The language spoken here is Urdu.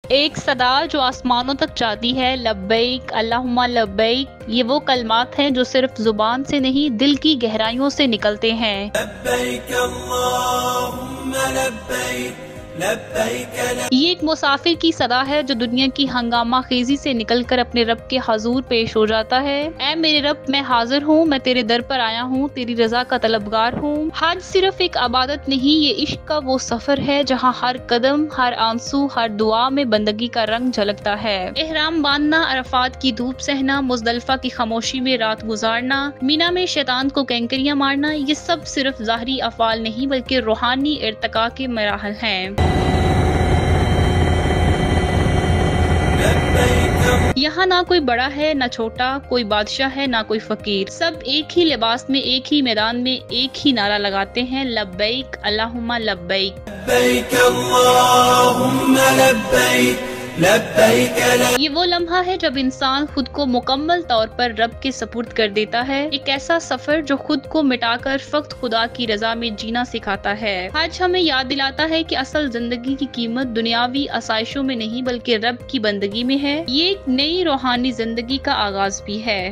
ایک صدا جو آسمانوں تک جاتی ہے، لبیک اللہم لبیک، یہ وہ کلمات ہیں جو صرف زبان سے نہیں دل کی گہرائیوں سے نکلتے ہیں۔ لبیک اللہم لبیک لبیک یہ ایک مسافر کی صدا ہے جو دنیا کی ہنگامہ خیزی سے نکل کر اپنے رب کے حضور پیش ہو جاتا ہے۔ اے میرے رب، میں حاضر ہوں، میں تیرے در پر آیا ہوں، تیری رضا کا طلبگار ہوں۔ حج صرف ایک عبادت نہیں، یہ عشق کا وہ سفر ہے جہاں ہر قدم، ہر آنسو، ہر دعا میں بندگی کا رنگ جھلکتا ہے۔ احرام باندھنا، عرفات کی دھوپ سہنا، مزدلفہ کی خاموشی میں رات گزارنا، مینا میں شیطان کو کینکریاں مارنا، یہ سب صرف ظاہری افعال نہیں بلکہ روحانی ارتقاء کے مراحل ہیں۔ یہاں نہ کوئی بڑا ہے نہ چھوٹا، کوئی بادشاہ ہے نہ کوئی فقیر، سب ایک ہی لباس میں، ایک ہی میدان میں، ایک ہی نعرہ لگاتے ہیں، لبیک اللہم لبیک۔ لبیک اللہم لبیک لبیک یہ وہ لمحہ ہے جب انسان خود کو مکمل طور پر رب کے سپرد کر دیتا ہے، ایک ایسا سفر جو خود کو مٹا کر فقط خدا کی رضا میں جینا سکھاتا ہے۔ حج ہمیں یاد دلاتا ہے کہ اصل زندگی کی قیمت دنیاوی آسائشوں میں نہیں بلکہ رب کی بندگی میں ہے۔ یہ ایک نئی روحانی زندگی کا آغاز بھی ہے۔